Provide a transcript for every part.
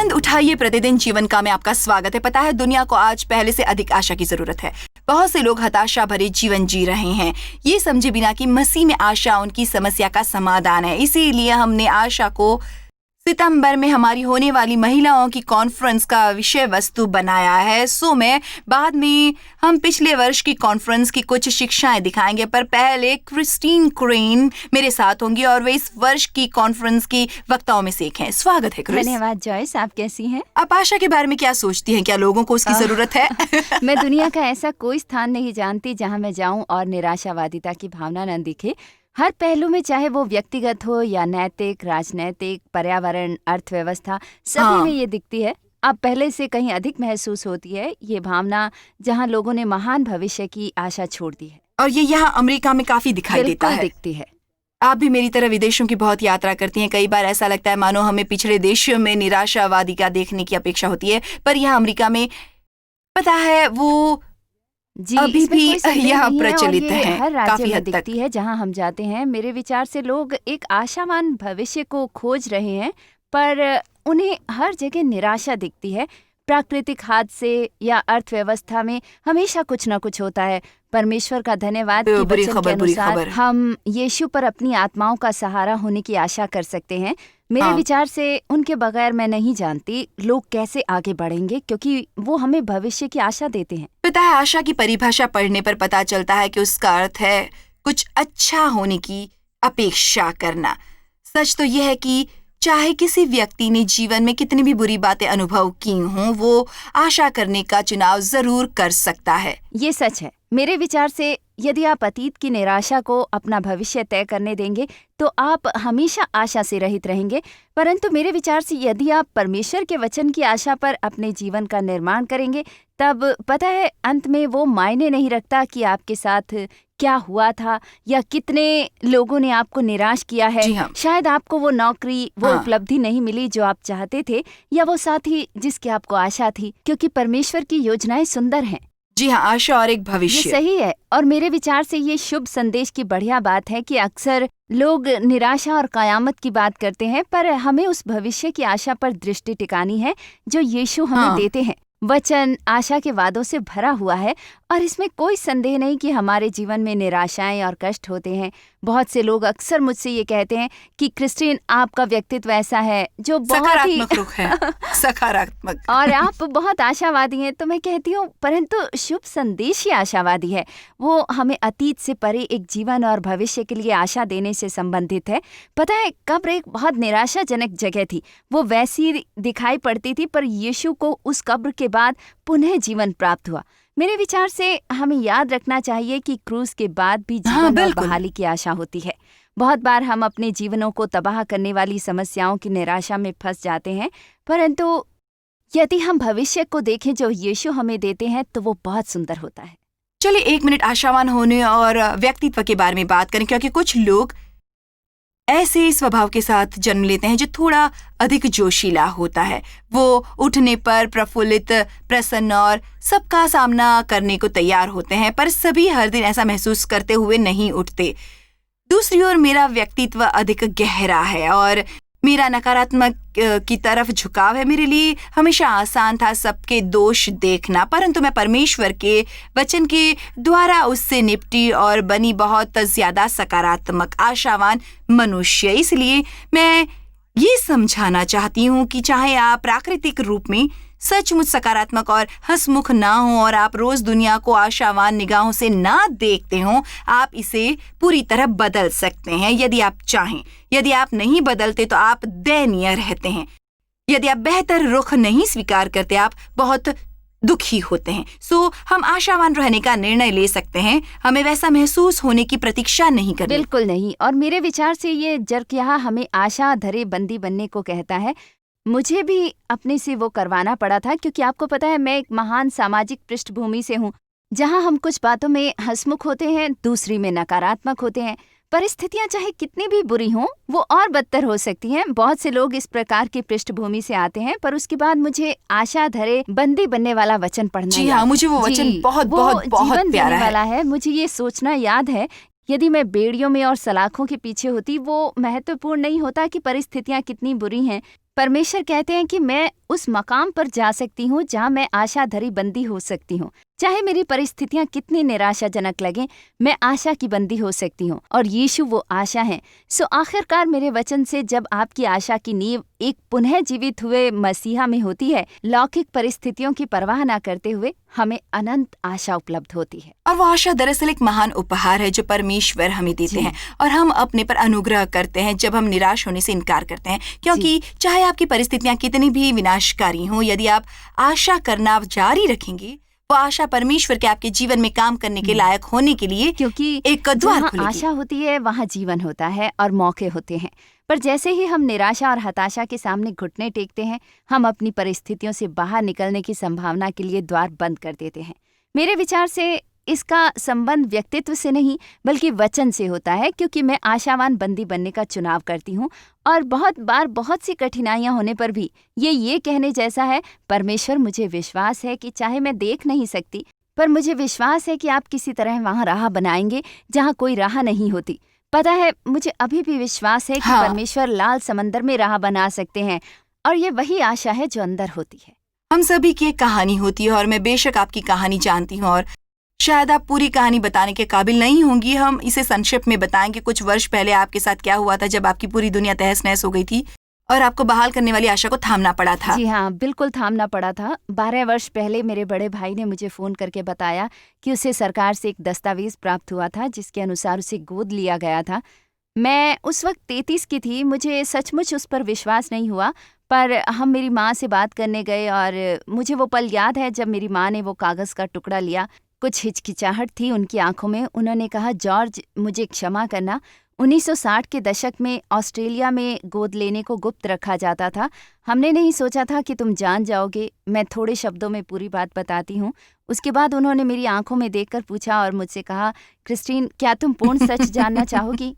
आनंद उठाइए प्रतिदिन जीवन का में आपका स्वागत है। पता है दुनिया को आज पहले से अधिक आशा की जरूरत है। बहुत से लोग हताशा भरे जीवन जी रहे हैं, ये समझे बिना कि मसीह में आशा उनकी समस्या का समाधान है। इसीलिए हमने आशा को सितंबर में हमारी होने वाली महिलाओं की कॉन्फ्रेंस का विषय वस्तु बनाया है। सो मैं बाद में हम पिछले वर्ष की कॉन्फ्रेंस की कुछ शिक्षाएं दिखाएंगे, पर पहले क्रिस्टीन क्रेन मेरे साथ होंगी और वे इस वर्ष की कॉन्फ्रेंस की वक्ताओं में से एक हैं। स्वागत है क्रिस। धन्यवाद जॉयस, आप कैसी हैं? आप आशा के बारे में क्या सोचती हैं? क्या लोगों को उसकी जरूरत है? मैं दुनिया का ऐसा कोई स्थान नहीं जानती जहां मैं जाऊं और निराशावादिता की भावना न दिखे। हर पहलू में, चाहे वो व्यक्तिगत हो या नैतिक, राजनैतिक, पर्यावरण, अर्थव्यवस्था, सभी में ये दिखती है। अब पहले से कहीं अधिक महसूस होती है ये भावना जहां लोगों ने महान भविष्य की आशा छोड़ दी है। और ये यहाँ अमेरिका में काफी दिखाई देता है। दिखती है। आप भी मेरी तरह विदेशों की बहुत यात्रा करती हैं। कई बार ऐसा लगता है मानो हमें पिछड़े देशों में निराशावादी का देखने की अपेक्षा होती है, पर यहाँ अमेरिका में पता है वो जी, अभी भी यह प्रचलित है। हर राज्य काफी में हद तक दिखती है जहां हम जाते हैं। मेरे विचार से लोग एक आशावान भविष्य को खोज रहे हैं, पर उन्हें हर जगह निराशा दिखती है। प्राकृतिक हादसे या अर्थव्यवस्था में हमेशा कुछ न कुछ होता है। परमेश्वर का धन्यवाद कि वचन के अनुसार हम यीशु पर अपनी आत्माओं का सहारा होने की आशा कर सकते हैं। मेरे विचार से उनके बगैर मैं नहीं जानती लोग कैसे आगे बढ़ेंगे, क्योंकि वो हमें भविष्य की आशा देते हैं। पता है, आशा की परिभाषा पढ़ने पर पता चलता है कि उसका अर्थ है कुछ अच्छा होने की अपेक्षा करना। सच तो यह है कि चाहे किसी व्यक्ति ने जीवन में कितनी भी बुरी बातें अनुभव की हों, वो आशा करने का चुनाव जरूर कर सकता है। ये सच है। मेरे विचार से यदि आप अतीत की निराशा को अपना भविष्य तय करने देंगे तो आप हमेशा आशा से रहित रहेंगे। परंतु मेरे विचार से यदि आप परमेश्वर के वचन की आशा पर अपने जीवन का निर्माण करेंगे, तब पता है अंत में वो मायने नहीं रखता कि आपके साथ क्या हुआ था या कितने लोगों ने आपको निराश किया है। शायद आपको वो नौकरी, वो उपलब्धि नहीं मिली जो आप चाहते थे, या वो साथी जिसकी आपको आशा थी, क्योंकि परमेश्वर की योजनाएं सुंदर हैं। जी हाँ, आशा और एक भविष्य। ये सही है। और मेरे विचार से ये शुभ संदेश की बढ़िया बात है कि अक्सर लोग निराशा और कयामत की बात करते हैं, पर हमें उस भविष्य की आशा पर दृष्टि टिकानी है जो यीशु हमें देते हैं। वचन आशा के वादों से भरा हुआ है और इसमें कोई संदेह नहीं कि हमारे जीवन में निराशाएं और कष्ट होते हैं। बहुत से लोग अक्सर मुझसे ये कहते हैं कि क्रिस्टीन, आपका व्यक्तित्व ऐसा है जो बहुत ही रुख है, सकारात्मक, और आप बहुत आशावादी हैं। तो मैं कहती हूँ परंतु शुभ संदेश ही आशावादी है। वो हमें अतीत से परे एक जीवन और भविष्य के लिए आशा देने से संबंधित है। पता है, कब्र एक बहुत निराशाजनक जगह थी। वो वैसी दिखाई पड़ती थी, पर यीशु को उस कब्र के बाद पुनः जीवन प्राप्त हुआ। मेरे विचार से हमें याद रखना चाहिए कि क्रूस के बाद भी जीवन और बहाली की आशा होती है। बहुत बार हम अपने जीवनों को तबाह करने वाली समस्याओं की निराशा में फंस जाते हैं, परंतु यदि हम भविष्य को देखें जो यीशु हमें देते हैं तो वो बहुत सुंदर होता है। चलिए 1 मिनट आशावान होने और व्यक्तित्व के बारे में बात करें, क्योंकि कुछ लोग ऐसे स्वभाव के साथ जन्म लेते हैं जो थोड़ा अधिक जोशीला होता है। वो उठने पर प्रफुल्लित, प्रसन्न और सबका सामना करने को तैयार होते हैं, पर सभी हर दिन ऐसा महसूस करते हुए नहीं उठते। दूसरी ओर मेरा व्यक्तित्व अधिक गहरा है और मेरा नकारात्मक की तरफ झुकाव है। मेरे लिए हमेशा आसान था सबके दोष देखना, परंतु मैं परमेश्वर के वचन के द्वारा उससे निपटी और बनी बहुत ज्यादा सकारात्मक, आशावान मनुष्य। इसलिए मैं ये समझाना चाहती हूँ कि चाहे आप प्राकृतिक रूप में सचमुच सकारात्मक और हंसमुख ना हो और आप रोज दुनिया को आशावान निगाहों से ना देखते हो, आप इसे पूरी तरह बदल सकते हैं यदि आप चाहें। यदि आप नहीं बदलते तो आप दयनीय रहते हैं। यदि आप बेहतर रुख नहीं स्वीकार करते, आप बहुत दुखी होते हैं। सो हम आशावान रहने का निर्णय ले सकते हैं। हमें वैसा महसूस होने की प्रतीक्षा नहीं करनी। बिल्कुल नहीं। और मेरे विचार से ये जरकिया हमें आशा धरे बंदी बनने को कहता है। मुझे भी अपने से वो करवाना पड़ा था, क्योंकि आपको पता है मैं एक महान सामाजिक पृष्ठभूमि से हूँ जहाँ हम कुछ बातों में हंसमुख होते हैं, दूसरी में नकारात्मक होते हैं। परिस्थितियां चाहे कितनी भी बुरी हों, वो और बदतर हो सकती हैं। बहुत से लोग इस प्रकार की पृष्ठभूमि से आते हैं, पर उसके बाद मुझे आशा धरे बंदी बनने वाला वचन पढ़ना। जी हाँ, मुझे वो वचन बहुत बहुत बहुत प्यारा वाला है। मुझे ये सोचना याद है, यदि मैं बेड़ियों में और सलाखों के पीछे होती, वो महत्वपूर्ण नहीं होता कि परिस्थितियां कितनी बुरी हैं। परमेश्वर कहते हैं कि मैं उस मकाम पर जा सकती हूँ जहाँ मैं आशा धरी बंदी हो सकती हूँ। चाहे मेरी परिस्थितियाँ कितनी निराशाजनक लगें, मैं आशा की बंदी हो सकती हूँ और यीशु वो आशा है। सो आखिरकार मेरे वचन से जब आपकी आशा की नींव एक पुनः जीवित हुए मसीहा में होती है, लौकिक परिस्थितियों की परवाह न करते हुए हमें अनंत आशा उपलब्ध होती है। और वो आशा दरअसल एक महान उपहार है जो परमेश्वर हमें देते हैं और हम अपने पर अनुग्रह करते हैं जब हम निराश होने से इनकार करते हैं, क्योंकि चाहे आपकी परिस्थितियां कितनी भी विनाशकारी हों, यदि आप आशा करना जारी रखेंगे, वो आशा परमेश्वर के आपके जीवन में काम करने के लायक होने के लिए क्योंकि एक द्वार जहाँ खुलेगी। आशा होती है वहाँ जीवन होता है और मौके होते हैं। पर जैसे ही हम निराशा और हताशा के सामने घुटने टेकते हैं, हम अपनी परिस्थितियों से बाहर निकलने की संभावना के लिए द्वार बंद कर देते हैं। मेरे विचार से इसका संबंध व्यक्तित्व से नहीं बल्कि वचन से होता है, क्योंकि मैं आशावान बंदी बनने का चुनाव करती हूँ और बहुत बार बहुत सी कठिनाइयाँ होने पर भी ये कहने जैसा है, परमेश्वर मुझे विश्वास है कि चाहे मैं देख नहीं सकती, पर मुझे विश्वास है कि आप किसी तरह वहाँ राह बनाएंगे जहाँ कोई राह नहीं होती। पता है, मुझे अभी भी विश्वास है कि परमेश्वर लाल समंदर में राह बना सकते हैं और ये वही आशा है जो अंदर होती है। हम सभी की एक कहानी होती है और मैं बेशक आपकी कहानी जानती हूँ और शायद आप पूरी कहानी बताने के काबिल नहीं होंगी। हम इसे संक्षिप्त में बताएंगे। कुछ वर्ष पहले आपके साथ क्या हुआ था जब आपकी पूरी दुनिया तहस नहस हो गई थी और आपको बहाल करने वाली आशा को थामना पड़ा था। जी हाँ, बिल्कुल थामना पड़ा था। 12 वर्ष पहले मेरे बड़े भाई ने मुझे फ़ोन करके बताया कि उसे सरकार से एक दस्तावेज प्राप्त हुआ था जिसके अनुसार उसे गोद लिया गया था। मैं उस वक्त 33 की थी। मुझे सचमुच उस पर विश्वास नहीं हुआ, पर हम मेरी माँ से बात करने गए और मुझे वो पल याद है जब मेरी माँ ने वो कागज़ का टुकड़ा लिया। कुछ हिचकिचाहट थी उनकी आंखों में। उन्होंने कहा, जॉर्ज, मुझे क्षमा करना। 1960 के दशक में ऑस्ट्रेलिया में गोद लेने को गुप्त रखा जाता था। हमने नहीं सोचा था कि तुम जान जाओगे। मैं थोड़े शब्दों में पूरी बात बताती हूँ। उसके बाद उन्होंने मेरी आंखों में देखकर पूछा और मुझसे कहा, क्रिस्टीन, क्या तुम पूर्ण सच जानना चाहोगी?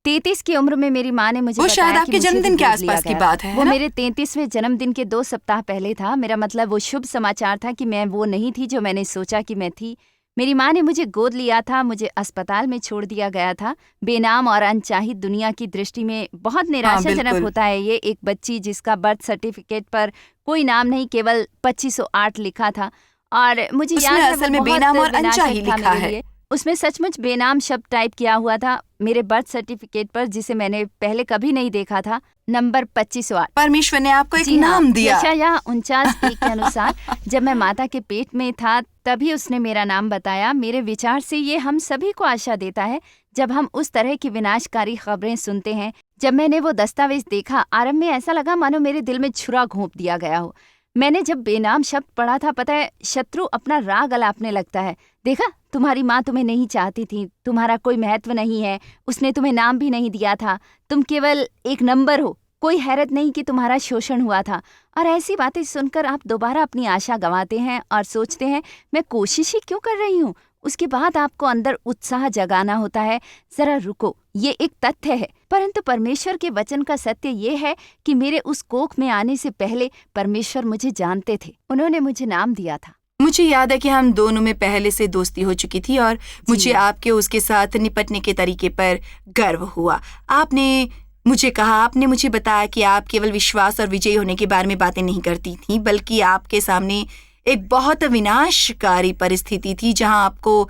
33 की उम्र में मेरी माँ ने मुझे वो बताया शायद कि आपके मुझे जन्मदिन भी के गोद आसपास लिया की गया। बात है वो ना? मेरे 33वें जन्मदिन के 2 सप्ताह पहले था। मेरा मतलब वो शुभ समाचार था कि मैं वो नहीं थी जो मैंने सोचा कि मैं थी। मेरी माँ ने मुझे गोद लिया था। मुझे अस्पताल में छोड़ दिया गया था। बेनाम और अनचाही दुनिया की दृष्टि में बहुत निराशाजनक बिल्कुल। होता है ये। एक बच्ची जिसका बर्थ सर्टिफिकेट पर कोई नाम नहीं, केवल 2508 लिखा था और मुझे उसमें याद है असल वो में बहुत बेनाम और विनाशक अनचाही था लिखा मेरे है। लिए। उसमें सचमुच बेनाम शब्द टाइप किया हुआ था मेरे बर्थ सर्टिफिकेट पर, जिसे मैंने पहले कभी नहीं देखा था। नंबर 2508। परमेश्वर ने आपको एक जी हाँ, नाम दिया। यशायाह 49:1 के अनुसार जब मैं माता के पेट में था तभी उसने मेरा नाम बताया। मेरे विचार से ये हम सभी को आशा देता है जब हम उस तरह की विनाशकारी खबरें सुनते हैं। जब मैंने वो दस्तावेज देखा, आरंभ में ऐसा लगा मानो मेरे दिल में छुरा घोंप दिया गया हो। मैंने जब बेनाम शब्द पढ़ा था, पता है, शत्रु अपना राग अलापने लगता है। देखा, तुम्हारी माँ तुम्हें नहीं चाहती थी, तुम्हारा कोई महत्व नहीं है, उसने तुम्हें नाम भी नहीं दिया था, तुम केवल एक नंबर हो, कोई हैरत नहीं कि तुम्हारा शोषण हुआ था। और ऐसी बातें सुनकर आप दोबारा अपनी आशा गंवाते हैं और सोचते हैं, मैं कोशिश ही क्यों कर रही हूँ। उसके बाद आपको अंदर उत्साह जगाना होता है, जरा रुको, ये एक तथ्य है। परंतु परमेश्वर के वचन का सत्य ये है कि मेरे उस कोख में आने से पहले परमेश्वर मुझे जानते थे। उन्होंने मुझे नाम दिया था। मुझे याद है कि हम दोनों में पहले से दोस्ती हो चुकी थी और मुझे आपके उसके साथ निपटने के तरीके पर गर्व हुआ। आपने मुझे कहा, आपने मुझे बताया कि आप केवल विश्वास और विजयी होने के बारे में बातें नहीं करती थी, बल्कि आपके सामने एक बहुत विनाशकारी परिस्थिति थी जहां आपको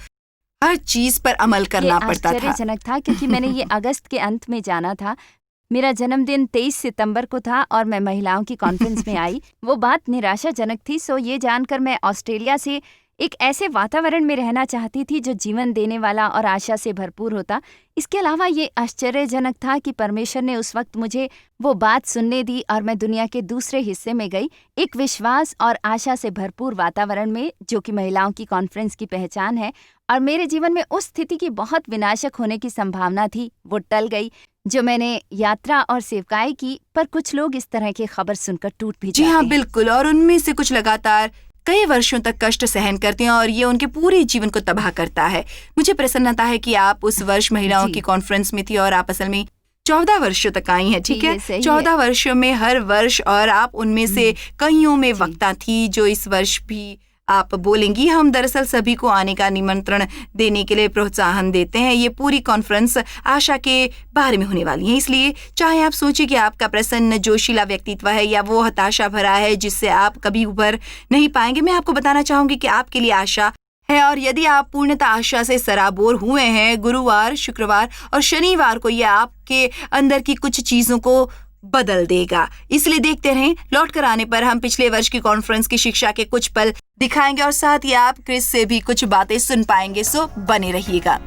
हर चीज पर अमल करना पड़ता था। आश्चर्यजनक था क्योंकि मैंने ये अगस्त के अंत में जाना था। मेरा जन्मदिन 23 सितंबर को था और मैं महिलाओं की कॉन्फ्रेंस में आई। वो बात निराशाजनक थी। सो ये जानकर मैं ऑस्ट्रेलिया से एक ऐसे वातावरण में रहना चाहती थी जो जीवन देने वाला और आशा से भरपूर होता। इसके अलावा ये आश्चर्यजनक था कि परमेश्वर ने उस वक्त मुझे वो बात सुनने दी और मैं दुनिया के दूसरे हिस्से में गई, एक विश्वास और आशा से भरपूर वातावरण में, जो कि महिलाओं की कॉन्फ्रेंस की पहचान है। और मेरे जीवन में उस स्थिति की बहुत विनाशक होने की संभावना थी, वो टल गई जो मैंने यात्रा और सेवकाई की। पर कुछ लोग इस तरह की खबर सुनकर टूट भी जाते हैं। जी हाँ, बिल्कुल। और उनमें से कुछ लगातार कई वर्षों तक कष्ट सहन करते हैं और ये उनके पूरे जीवन को तबाह करता है। मुझे प्रसन्नता है कि आप उस वर्ष महिलाओं की कॉन्फ्रेंस में थी और आप असल में 14 वर्षों तक आई हैं, ठीक है? 14 वर्षों में हर वर्ष, और आप उनमें से कईयों में वक्ता थी जो इस वर्ष भी आप बोलेंगी, हम दरअसल सभी को आने का निमंत्रण देने के लिए प्रोत्साहन देते हैं। ये पूरी कॉन्फ्रेंस आशा के बारे में होने वाली है, इसलिए चाहे आप सोचिए कि आपका प्रसन्न जोशीला व्यक्तित्व है या वो हताशा भरा है जिससे आप कभी उभर नहीं पाएंगे, मैं आपको बताना चाहूंगी कि आपके लिए आशा है। और यदि आप पूर्णतः आशा से सराबोर हुए हैं, गुरुवार, शुक्रवार और शनिवार को ये आपके अंदर की कुछ चीजों को बदल देगा। इसलिए देखते रहें। लौट कर आने पर हम पिछले वर्ष की कॉन्फ्रेंस की शिक्षा के कुछ पल दिखाएंगे और साथ ही आप क्रिस से भी कुछ बातें सुन पाएंगे, सो बने रहिएगा।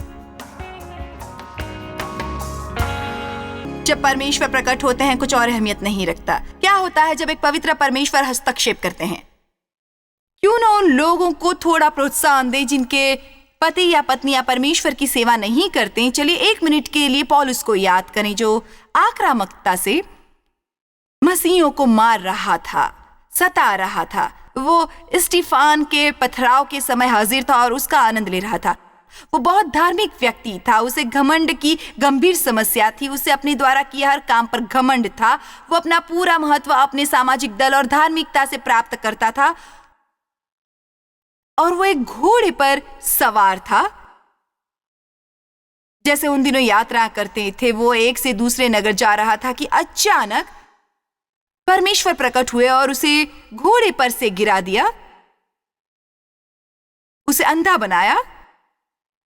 जब परमेश्वर प्रकट होते हैं कुछ और अहमियत नहीं रखता। क्या होता है जब एक पवित्र परमेश्वर हस्तक्षेप करते हैं? क्यों न उन लोगों को थोड़ा प्रोत्साहन दे जिनके पति या पत्नियां परमेश्वर की सेवा नहीं करते। चलिए 1 मिनट के लिए पौलुस को याद करें जो आक्रामकता से मसीहियों को मार रहा था, सता रहा था। वो स्टीफान के पथराव के समय हाजिर था और उसका आनंद ले रहा था। वो बहुत धार्मिक व्यक्ति था। उसे घमंड की गंभीर समस्या थी। उसे अपने द्वारा किए हर काम पर घमंड था। वो अपना पूरा महत्व अपने सामाजिक दल और धार्मिकता से प्राप्त करता था और वो एक घोड़े पर सवार था। जैसे उन दिनों यात्रा करते थे, वो एक से दूसरे नगर जा रहा था कि अचानक परमेश्वर प्रकट हुए और उसे घोड़े पर से गिरा दिया, उसे अंधा बनाया,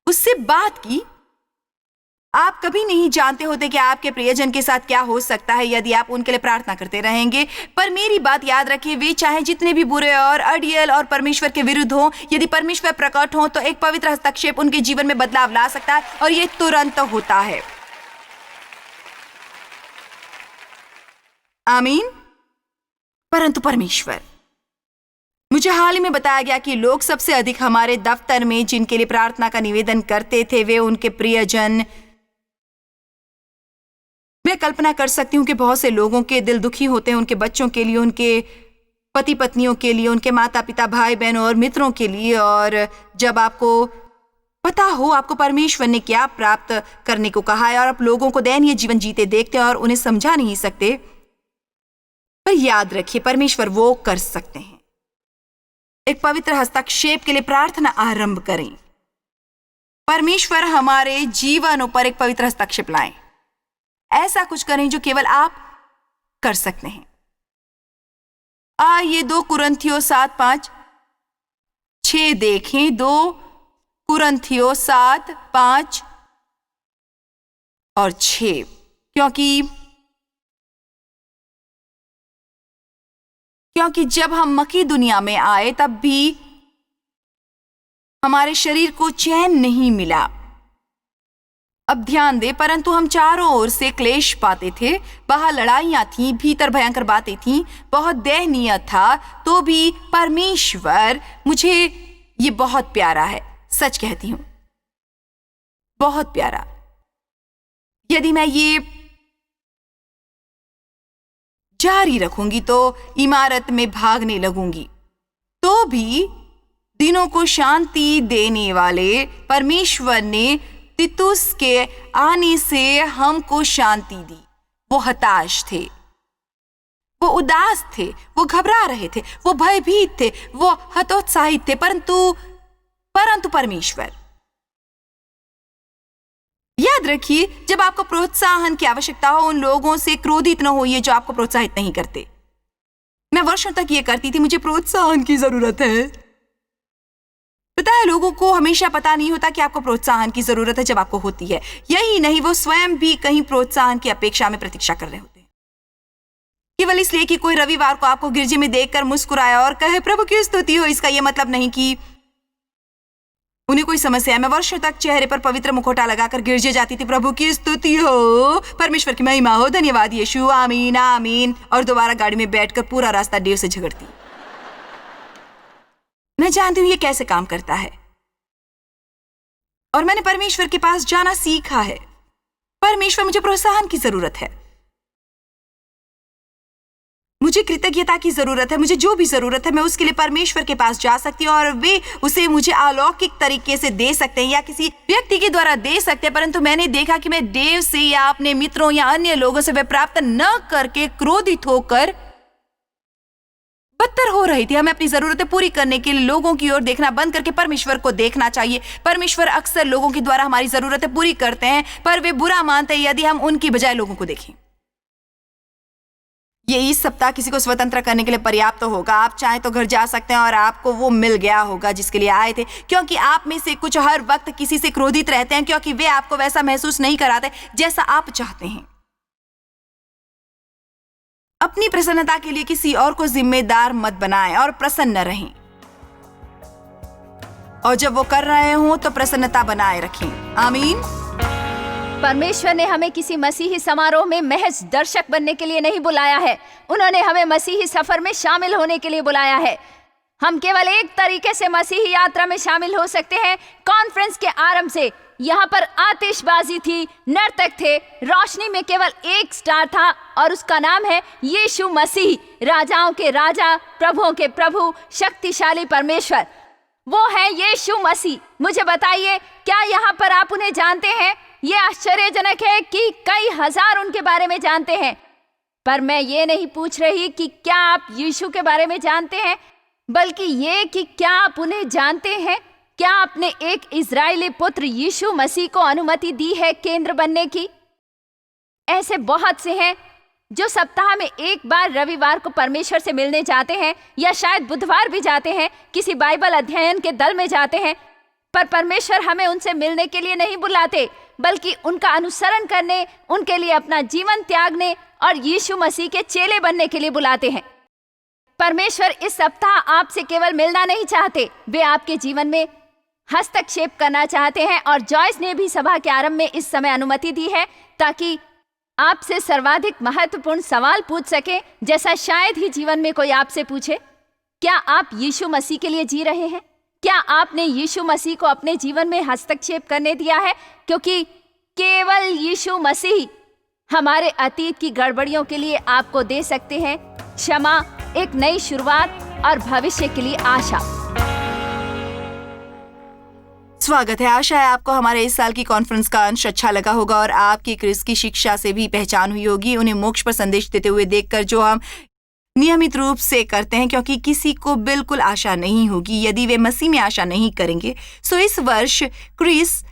उससे बात की। आप कभी नहीं जानते होते कि आपके प्रियजन के साथ क्या हो सकता है यदि आप उनके लिए प्रार्थना करते रहेंगे। पर मेरी बात याद रखिए, वे चाहे जितने भी बुरे और अड़ियल और परमेश्वर के विरुद्ध हो, यदि परमेश्वर प्रकट हो तो एक पवित्र हस्तक्षेप उनके जीवन में बदलाव ला सकता है और यह तुरंत होता है। आमीन। परंतु परमेश्वर, मुझे हाल ही में बताया गया कि लोग सबसे अधिक हमारे दफ्तर में जिनके लिए प्रार्थना का निवेदन करते थे वे उनके प्रियजन। मैं कल्पना कर सकती हूं कि बहुत से लोगों के दिल दुखी होते हैं, उनके बच्चों के लिए, उनके पति पत्नियों के लिए, उनके माता पिता, भाई बहनों और मित्रों के लिए। और जब आपको पता हो आपको परमेश्वर ने क्या प्राप्त करने को कहा है और आप लोगों को दयनीय जीवन जीते देखते हैं और उन्हें समझा नहीं सकते, पर याद रखिए परमेश्वर वो कर सकते हैं। एक पवित्र हस्तक्षेप के लिए प्रार्थना आरंभ करें। परमेश्वर हमारे जीवनों पर एक पवित्र हस्तक्षेप लाएं। ऐसा कुछ करें जो केवल आप कर सकते हैं। आइए 2 कुरिन्थियों 7:5-6 देखें। 2 कुरिन्थियों 7:5 और 6। क्योंकि जब हम मकीदुनिया में आए तब भी हमारे शरीर को चैन नहीं मिला। अब ध्यान दे, परंतु हम चारों ओर से क्लेश पाते थे। बाहर लड़ाइयां थीं, भीतर भयंकर बातें थीं, बहुत दयनीय था। तो भी परमेश्वर, मुझे ये बहुत प्यारा है, सच कहती हूं, बहुत प्यारा। यदि मैं ये जारी रखूंगी तो इमारत में भागने लगूंगी। तो भी दिनों को शांति देने वाले परमेश्वर ने तीतुस के आने से हमको शांति दी। वो हताश थे, वो उदास थे, वो घबरा रहे थे, वो भयभीत थे, वो हतोत्साहित थे, परंतु परमेश्वर। याद रखिए, जब आपको प्रोत्साहन की आवश्यकता हो उन लोगों से क्रोधित न होइए जो आपको प्रोत्साहित नहीं करते। मैं वर्षों तक ये करती थी, मुझे प्रोत्साहन की जरूरत है। पता है, लोगों को हमेशा पता नहीं होता कि आपको प्रोत्साहन की जरूरत है जब आपको होती है। यही नहीं, वो स्वयं भी कहीं प्रोत्साहन की अपेक्षा में प्रतीक्षा कर रहे होते हैं, केवल इसलिए कि कोई रविवार को आपको गिरजे में देखकर मुस्कुराया और कहे प्रभु की स्तुति हो। इसका यह मतलब नहीं कि उन्हें कोई समस्या है। मैं वर्षों तक चेहरे पर पवित्र मुखौटा लगाकर गिरजे जाती थी, प्रभु की स्तुति हो, परमेश्वर की महिमा हो, धन्यवाद यीशु, आमीन आमीन, और दोबारा गाड़ी में बैठकर पूरा रास्ता डेव से झगड़ती। मैं जानती हूं ये कैसे काम करता है और मैंने परमेश्वर के पास जाना सीखा है। परमेश्वर, मुझे प्रोत्साहन की जरूरत है, मुझे कृतज्ञता की जरूरत है, मुझे जो भी जरूरत है मैं उसके लिए परमेश्वर के पास जा सकती हूँ और वे उसे मुझे अलौकिक तरीके से दे सकते हैं या किसी व्यक्ति के द्वारा दे सकते हैं। परंतु मैंने देखा कि मैं देव से या अपने मित्रों या अन्य लोगों से वे प्राप्त न करके क्रोधित होकर बदतर हो रही थी। हमें अपनी जरूरतें पूरी करने के लिए लोगों की ओर देखना बंद करके परमेश्वर को देखना चाहिए। परमेश्वर अक्सर लोगों के द्वारा हमारी जरूरतें पूरी करते हैं, पर वे बुरा मानते हैं यदि हम उनकी बजाय लोगों को देखें। ये इस सप्ताह किसी को स्वतंत्र करने के लिए पर्याप्त तो होगा। आप चाहें तो घर जा सकते हैं और आपको वो मिल गया होगा जिसके लिए आए थे, क्योंकि आप में से कुछ हर वक्त किसी से क्रोधित रहते हैं क्योंकि वे आपको वैसा महसूस नहीं कराते जैसा आप चाहते हैं। अपनी प्रसन्नता के लिए किसी और को जिम्मेदार मत बनाएं और प्रसन्न रहें, और जब वो कर रहे हो तो प्रसन्नता बनाए रखें। आमीन। परमेश्वर ने हमें किसी मसीही समारोह में महज दर्शक बनने के लिए नहीं बुलाया है। उन्होंने हमें मसीही सफर में शामिल होने के लिए बुलाया है। हम केवल एक तरीके से मसीही यात्रा में शामिल हो सकते हैं, कॉन्फ्रेंस के आरंभ से। यहाँ पर आतिशबाजी थी, नर्तक थे, रोशनी में केवल एक स्टार था और उसका नाम है यीशु मसीह, राजाओं के राजा, प्रभुओं के प्रभु, शक्तिशाली परमेश्वर। वो है यीशु मसीह। मुझे बताइए, क्या यहाँ पर आप उन्हें जानते हैं? ये आश्चर्यजनक है कि कई हजार उनके बारे में जानते हैं, पर मैं ये नहीं पूछ रही कि क्या आप यीशु के बारे में जानते हैं, बल्कि ये कि क्या आप उन्हें जानते हैं। क्या आपने एक इजरायली पुत्र यीशु मसीह को अनुमति दी है केंद्र बनने की? ऐसे बहुत से हैं जो सप्ताह में एक बार रविवार को परमेश्वर से मिलने जाते हैं, या शायद बुधवार भी जाते हैं, किसी बाइबल अध्ययन के दल में जाते हैं, पर परमेश्वर हमें उनसे मिलने के लिए नहीं बुलाते, बल्कि उनका अनुसरण करने, उनके लिए अपना जीवन त्यागने और यीशु मसीह के चेले बनने के लिए बुलाते हैं। परमेश्वर इस सप्ताह आपसे केवल मिलना नहीं चाहते, वे आपके जीवन में हस्तक्षेप करना चाहते हैं। और जॉयस ने भी सभा के आरंभ में इस समय अनुमति दी है ताकि आपसे सर्वाधिक महत्वपूर्ण सवाल पूछ सके, जैसा शायद ही जीवन में कोई आपसे पूछे। क्या आप यीशु मसीह के लिए जी रहे हैं? क्या आपने यीशु मसीह को अपने जीवन में हस्तक्षेप करने दिया है? क्योंकि केवल यीशु मसीह हमारे अतीत की गड़बड़ियों के लिए आपको दे सकते हैं क्षमा, एक नई शुरुआत और भविष्य के लिए आशा। स्वागत है। आशा है आपको हमारे इस साल की कॉन्फ्रेंस का अंश अच्छा लगा होगा और आपकी क्रिस की शिक्षा से भी पहचान हुई होगी, उन्हें मोक्ष पर संदेश देते हुए देखकर, जो हम नियमित रूप से करते हैं, क्योंकि किसी को बिल्कुल आशा नहीं होगी यदि वे मसीह में आशा नहीं करेंगे। सो इस वर्ष क्रिस,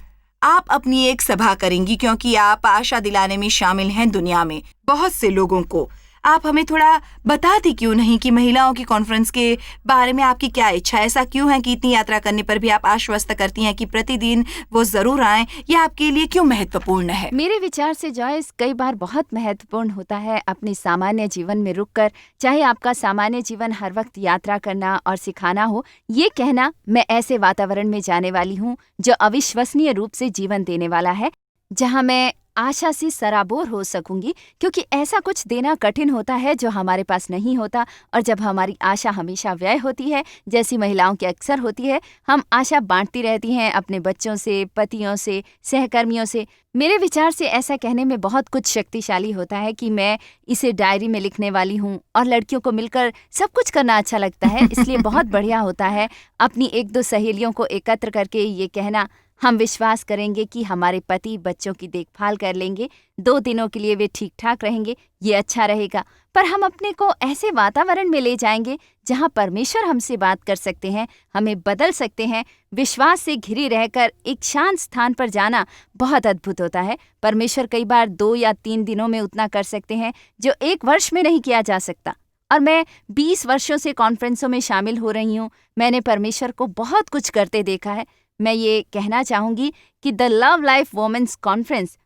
आप अपनी एक सभा करेंगी क्योंकि आप आशा दिलाने में शामिल हैं दुनिया में बहुत से लोगों को। आप हमें थोड़ा बताती क्यों नहीं कि महिलाओं की कॉन्फ्रेंस के बारे में आपकी क्या इच्छा है? ऐसा क्यों है कि इतनी यात्रा करने पर भी आप आश्वस्त करती हैं कि प्रतिदिन वो जरूर आएं? यह आपके लिए क्यों महत्वपूर्ण है? मेरे विचार से जॉयस, कई बार बहुत महत्वपूर्ण होता है अपने सामान्य जीवन में रुककर, चाहे आपका सामान्य जीवन हर वक्त यात्रा करना और सिखाना हो, ये कहना मैं ऐसे वातावरण में जाने वाली हूँ जो अविश्वसनीय रूप से जीवन देने वाला है, जहाँ मैं आशा से सराबोर हो सकूंगी, क्योंकि ऐसा कुछ देना कठिन होता है जो हमारे पास नहीं होता। और जब हमारी आशा हमेशा व्यय होती है, जैसी महिलाओं की अक्सर होती है, हम आशा बांटती रहती हैं अपने बच्चों से, पतियों से, सहकर्मियों से। मेरे विचार से ऐसा कहने में बहुत कुछ शक्तिशाली होता है कि मैं इसे डायरी में लिखने वाली हूँ, और लड़कियों को मिलकर सब कुछ करना अच्छा लगता है, इसलिए बहुत बढ़िया होता है अपनी एक दो सहेलियों को एकत्र करके ये कहना, हम विश्वास करेंगे कि हमारे पति बच्चों की देखभाल कर लेंगे, 2 दिनों के लिए वे ठीक ठाक रहेंगे, ये अच्छा रहेगा। पर हम अपने को ऐसे वातावरण में ले जाएंगे जहाँ परमेश्वर हमसे बात कर सकते हैं, हमें बदल सकते हैं। विश्वास से घिरी रहकर एक शांत स्थान पर जाना बहुत अद्भुत होता है। परमेश्वर कई बार 2 या 3 दिनों में उतना कर सकते हैं जो 1 वर्ष में नहीं किया जा सकता। और मैं 20 वर्षों से कॉन्फ्रेंसों में शामिल हो रही हूँ। मैंने परमेश्वर को बहुत कुछ करते देखा है। मैं ये कहना चाहूंगी कि the love life women's conference,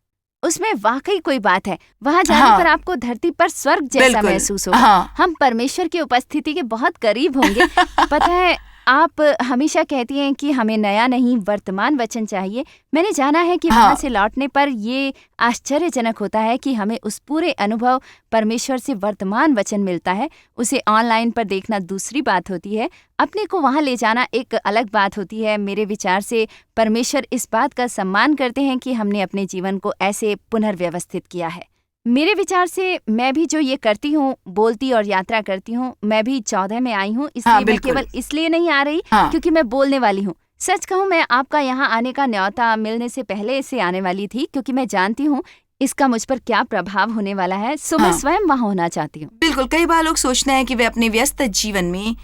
उसमें वाकई कोई बात है। वहां जाने पर आपको धरती पर स्वर्ग जैसा महसूस होगा। हम परमेश्वर की उपस्थिति के बहुत करीब होंगे। पता है, आप हमेशा कहती हैं कि हमें नया नहीं वर्तमान वचन चाहिए। मैंने जाना है कि वहाँ से लौटने पर ये आश्चर्यजनक होता है कि हमें उस पूरे अनुभव परमेश्वर से वर्तमान वचन मिलता है। उसे ऑनलाइन पर देखना दूसरी बात होती है, अपने को वहाँ ले जाना एक अलग बात होती है। मेरे विचार से परमेश्वर इस बात का सम्मान करते हैं कि हमने अपने जीवन को ऐसे पुनर्व्यवस्थित किया है। मेरे विचार से मैं भी जो ये करती हूँ, बोलती और यात्रा करती हूँ, मैं भी 14 में आई हूँ, इसलिए मैं केवल इसलिए नहीं आ रही क्योंकि मैं बोलने वाली हूँ। सच कहूँ, मैं आपका यहाँ आने का न्योता मिलने से पहले से आने वाली थी, क्योंकि मैं जानती हूँ इसका मुझ पर क्या प्रभाव होने वाला है, सो मैं हाँ। स्वयं वहाँ होना चाहती हूँ। बिल्कुल, कई बार लोग सोचते हैं कि वे अपने व्यस्त जीवन में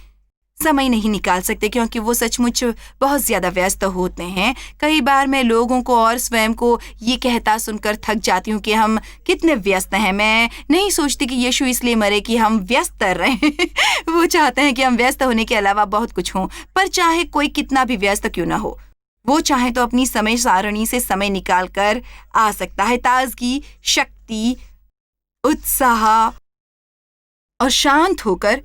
समय नहीं निकाल सकते क्योंकि वो सचमुच बहुत ज्यादा व्यस्त होते हैं। कई बार मैं लोगों को और स्वयं को ये कहता सुनकर थक जाती हूँ कि हम कितने व्यस्त हैं। मैं नहीं सोचती कि यीशु इसलिए मरे कि हम व्यस्त रहे वो चाहते हैं कि हम व्यस्त होने के अलावा बहुत कुछ हों। पर चाहे कोई कितना भी व्यस्त क्यों ना हो, वो चाहे तो अपनी समय सारणी से समय निकाल कर आ सकता है। ताजगी, शक्ति, उत्साह और शांत होकर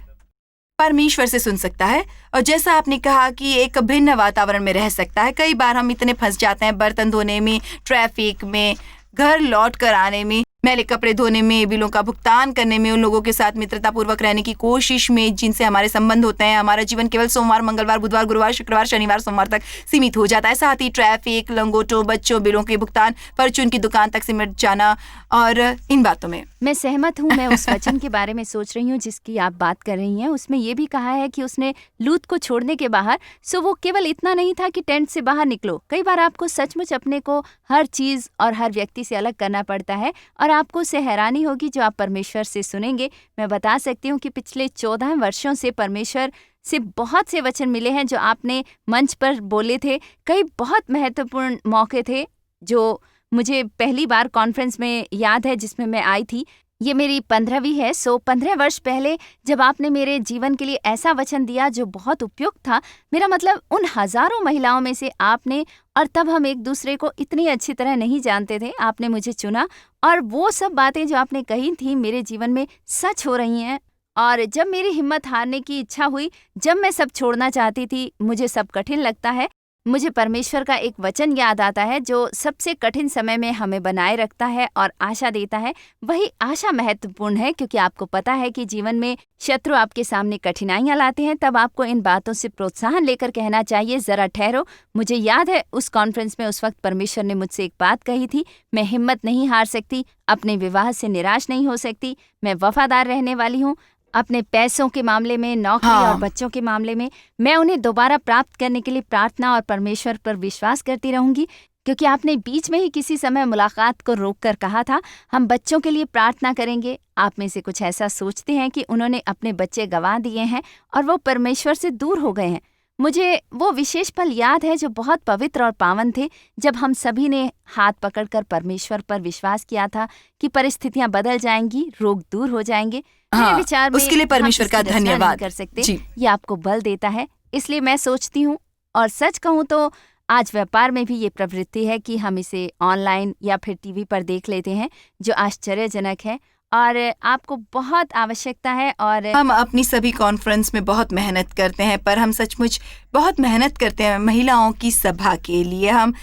परमेश्वर से सुन सकता है। और जैसा आपने कहा कि एक भिन्न वातावरण में रह सकता है। कई बार हम इतने फंस जाते हैं बर्तन धोने में, ट्रैफिक में, घर लौट कर आने में, मैले कपड़े धोने में, बिलों का भुगतान करने में, उन लोगों के साथ मित्रतापूर्वक रहने की कोशिश में जिनसे हमारे संबंध होते हैं। हमारा जीवन केवल सोमवार, मंगलवार, बुधवार, गुरुवार, शुक्रवार, शनिवार, सोमवार तक सीमित हो जाता है। साथ ही ट्रैफिक, लंगोटों, बच्चों, बिलों के भुगतान, परचून की दुकान तक सिमट जाना और इन बातों में। मैं सहमत हूँ। मैं उस वचन के बारे में सोच रही हूँ जिसकी आप बात कर रही हैं। उसमें ये भी कहा है कि उसने लूत को छोड़ने के बाहर, सो वो केवल इतना नहीं था कि टेंट से बाहर निकलो। कई बार आपको सचमुच अपने को हर चीज़ और हर व्यक्ति से अलग करना पड़ता है और आपको उससे हैरानी होगी जो आप परमेश्वर से सुनेंगे। मैं बता सकती हूँ कि पिछले 14 वर्षों से परमेश्वर से बहुत से वचन मिले हैं जो आपने मंच पर बोले थे। कई बहुत महत्वपूर्ण मौके थे जो मुझे पहली बार कॉन्फ्रेंस में याद है जिसमें मैं आई थी। ये मेरी 15वीं है। सो 15 वर्ष पहले जब आपने मेरे जीवन के लिए ऐसा वचन दिया जो बहुत उपयुक्त था, मेरा मतलब उन हजारों महिलाओं में से आपने, और तब हम एक दूसरे को इतनी अच्छी तरह नहीं जानते थे, आपने मुझे चुना और वो सब बातें जो आपने कही थी मेरे जीवन में सच हो रही हैं। और जब मेरी हिम्मत हारने की इच्छा हुई, जब मैं सब छोड़ना चाहती थी, मुझे सब कठिन लगता है, मुझे परमेश्वर का एक वचन याद आता है जो सबसे कठिन समय में हमें बनाए रखता है और आशा देता है। वही आशा महत्वपूर्ण है क्योंकि आपको पता है कि जीवन में शत्रु आपके सामने कठिनाइयां लाते हैं। तब आपको इन बातों से प्रोत्साहन लेकर कहना चाहिए, जरा ठहरो। मुझे याद है उस कॉन्फ्रेंस में उस वक्त परमेश्वर ने मुझसे एक बात कही थी, मैं हिम्मत नहीं हार सकती, अपने विवाह से निराश नहीं हो सकती, मैं वफादार रहने वाली हूँ। अपने पैसों के मामले में, नौकरी और बच्चों के मामले में मैं उन्हें दोबारा प्राप्त करने के लिए प्रार्थना और परमेश्वर पर विश्वास करती रहूंगी। क्योंकि आपने बीच में ही किसी समय मुलाकात को रोककर कहा था, हम बच्चों के लिए प्रार्थना करेंगे। आप में से कुछ ऐसा सोचते हैं कि उन्होंने अपने बच्चे गंवा दिए हैं और वो परमेश्वर से दूर हो गए हैं। मुझे वो विशेष पल याद है जो बहुत पवित्र और पावन थे, जब हम सभी ने हाथ पकड़कर परमेश्वर पर विश्वास किया था कि परिस्थितियां बदल जाएंगी, रोग दूर हो जाएंगे। मेरे विचार में उसके लिए परमेश्वर का हम इसकी रचना धन्यवाद नहीं कर सकते। जी। ये आपको बल देता है। इसलिए मैं सोचती हूँ, और सच कहूँ तो आज व्यापार में भी ये प्रवृत्ति है कि हम इसे ऑनलाइन या फिर टीवी पर देख लेते हैं, जो आश्चर्यजनक है और आपको बहुत आवश्यकता है। और हम अपनी सभी कॉन्फ्रेंस में बहुत मेहनत करते हैं, पर हम सचमुच बहुत मेहनत करते हैं महिलाओं की सभा के लिए। हम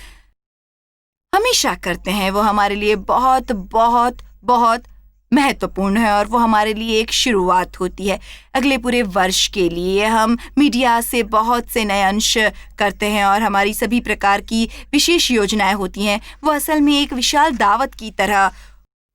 हमेशा करते हैं, वो हमारे लिए बहुत बहुत बहुत महत्वपूर्ण है और वो हमारे लिए एक शुरुआत होती है अगले पूरे वर्ष के लिए। हम मीडिया से बहुत से नए अंश करते हैं और हमारी सभी प्रकार की विशेष योजनाएं होती हैं। वो असल में एक विशाल दावत की तरह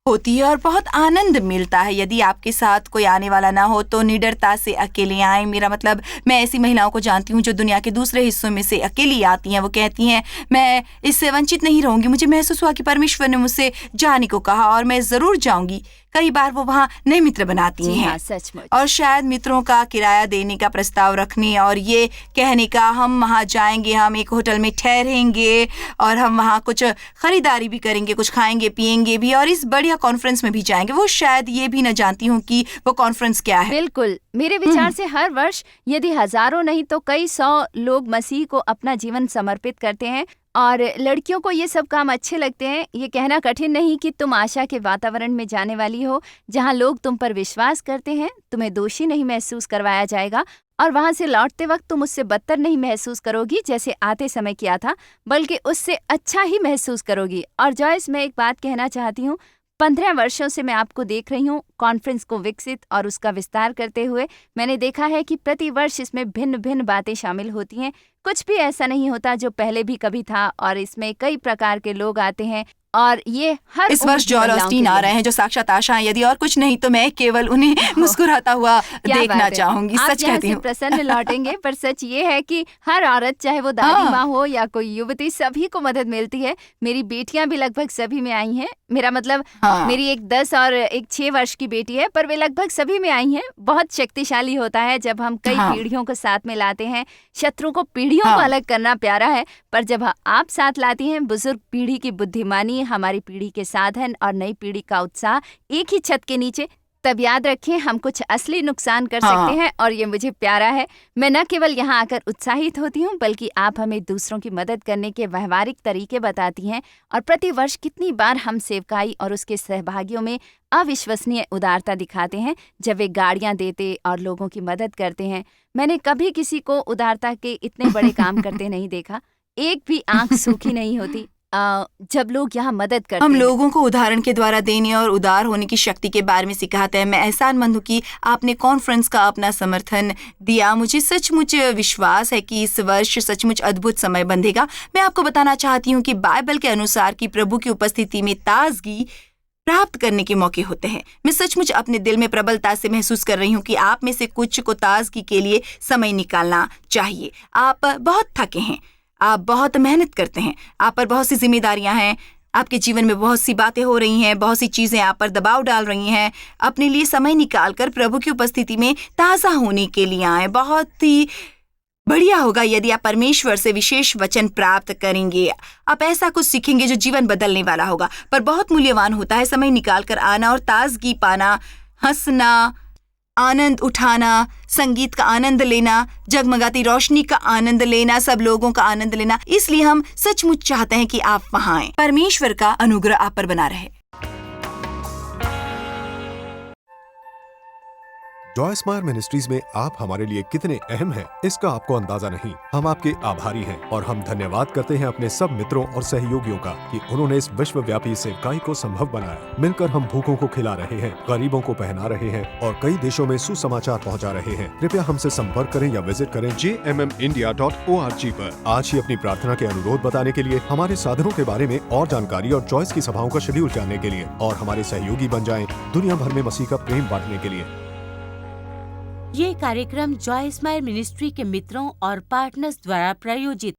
होती है और बहुत आनंद मिलता है। यदि आपके साथ कोई आने वाला ना हो तो निडरता से अकेले आएं। मेरा मतलब, मैं ऐसी महिलाओं को जानती हूँ जो दुनिया के दूसरे हिस्सों में से अकेली आती हैं। वो कहती हैं, मैं इससे वंचित नहीं रहूंगी, मुझे महसूस हुआ कि परमेश्वर ने मुझसे जाने को कहा और मैं जरूर जाऊंगी। कई बार वो वहाँ नए मित्र बनाती हैं। हाँ, सचमुच। और शायद मित्रों का किराया देने का प्रस्ताव रखने और ये कहने का, हम वहाँ जाएंगे, हम एक होटल में ठहरेंगे और हम वहाँ कुछ खरीदारी भी करेंगे, कुछ खाएंगे पिएंगे भी और इस बढ़िया कॉन्फ्रेंस में भी जाएंगे। वो शायद ये भी न जानती हूँ कि वो कॉन्फ्रेंस क्या है। बिल्कुल, मेरे विचार से हर वर्ष यदि हजारों नहीं तो कई 100 लोग मसीह को अपना जीवन समर्पित करते हैं और लड़कियों को ये सब काम अच्छे लगते हैं। ये कहना कठिन नहीं कि तुम आशा के वातावरण में जाने वाली हो, जहाँ लोग तुम पर विश्वास करते हैं। तुम्हें दोषी नहीं महसूस करवाया जाएगा और वहाँ से लौटते वक्त तुम उससे बदतर नहीं महसूस करोगी जैसे आते समय किया था, बल्कि उससे अच्छा ही महसूस करोगी। और जॉयस, मैं एक बात कहना चाहती हूँ। 15 वर्षों से मैं आपको देख रही हूँ कॉन्फ्रेंस को विकसित और उसका विस्तार करते हुए। मैंने देखा है कि प्रति वर्ष इसमें भिन्न भिन्न बातें शामिल होती हैं। कुछ भी ऐसा नहीं होता जो पहले भी कभी था और इसमें कई प्रकार के लोग आते हैं और ये हर इस उम्र वर्ष की जॉल महिलाओं ऑस्टीन के आ लिए रहे है। हैं जो साक्षात आशा हैं। यदि और कुछ नहीं तो मैं केवल उन्हें मुस्कुराता हुआ क्या देखना बात है। चाहूंगी। आप सच यहाँ कहती से हूँ। प्रसन्न लौटेंगे, पर सच ये है कि हर औरत, चाहे वो दादी हाँ। माँ हो या कोई युवती, सभी को मदद मिलती है। मेरी बेटियां भी लगभग सभी में आई हैं। मेरा मतलब हाँ। मेरी एक 10 और एक 6 वर्ष की बेटी है, पर वे लगभग सभी में आई हैं। बहुत शक्तिशाली होता है जब हम कई हाँ। पीढ़ियों को साथ में लाते हैं। शत्रु को पीढ़ियों को हाँ। अलग करना प्यारा है, पर जब आप साथ लाती हैं बुजुर्ग पीढ़ी की बुद्धिमानी, हमारी पीढ़ी के साधन और नई पीढ़ी का उत्साह एक ही छत के नीचे, तब याद रखें हम कुछ असली नुकसान कर हाँ। सकते हैं। और ये मुझे प्यारा है। मैं न केवल यहाँ आकर उत्साहित होती हूँ, बल्कि आप हमें दूसरों की मदद करने के व्यवहारिक तरीके बताती हैं। और प्रति वर्ष कितनी बार हम सेवकाई और उसके सहभागियों में अविश्वसनीय उदारता दिखाते हैं जब वे गाड़ियाँ देते और लोगों की मदद करते हैं। मैंने कभी किसी को उदारता के इतने बड़े काम करते नहीं देखा। एक भी आंख सूखी नहीं होती जब लोग यहाँ मदद करते हम हैं। लोगों को उदाहरण के द्वारा देने और उदार होने की शक्ति के बारे में सिखाते हैं। मैं एहसानमंद हूँ कि आपने कॉन्फ्रेंस का अपना समर्थन दिया। मुझे सचमुच विश्वास है कि इस वर्ष सचमुच अद्भुत समय बंधेगा। मैं आपको बताना चाहती हूँ कि बाइबल के अनुसार कि प्रभु की उपस्थिति में ताजगी प्राप्त करने के मौके होते हैं। मैं सचमुच अपने दिल में प्रबलता से महसूस कर रही हूँ कि आप में से कुछ को ताजगी के लिए समय निकालना चाहिए। आप बहुत थके हैं, आप बहुत मेहनत करते हैं, आप पर बहुत सी जिम्मेदारियां हैं, आपके जीवन में बहुत सी बातें हो रही हैं, बहुत सी चीजें आप पर दबाव डाल रही हैं। अपने लिए समय निकालकर प्रभु की उपस्थिति में ताज़ा होने के लिए आए। बहुत ही बढ़िया होगा यदि आप परमेश्वर से विशेष वचन प्राप्त करेंगे। आप ऐसा कुछ सीखेंगे जो जीवन बदलने वाला होगा। पर बहुत मूल्यवान होता है समय निकालकर आना और ताजगी पाना, हंसना, आनंद उठाना, संगीत का आनंद लेना, जगमगाती रोशनी का आनंद लेना, सब लोगों का आनंद लेना। इसलिए हम सचमुच चाहते हैं कि आप वहां आएं। परमेश्वर का अनुग्रह आप पर बना रहे। जॉय स्माइल मिनिस्ट्रीज में आप हमारे लिए कितने अहम हैं, इसका आपको अंदाजा नहीं। हम आपके आभारी हैं और हम धन्यवाद करते हैं अपने सब मित्रों और सहयोगियों का कि उन्होंने इस विश्वव्यापी सेवकाई को संभव बनाया। मिलकर हम भूखों को खिला रहे हैं, गरीबों को पहना रहे हैं और कई देशों में सुसमाचार पहुंचा रहे हैं। कृपया हमसे संपर्क करें या विजिट करें jmmindia.org पर। आज ही अपनी प्रार्थना के अनुरोध बताने के लिए, हमारे साधनों के बारे में और जानकारी और जॉयस की सभाओं का शेड्यूल जानने के लिए और हमारे सहयोगी बन जाएं दुनिया भर में मसीह का प्रेम बांटने के लिए। ये कार्यक्रम जॉय स्माइल मिनिस्ट्री के मित्रों और पार्टनर्स द्वारा प्रायोजित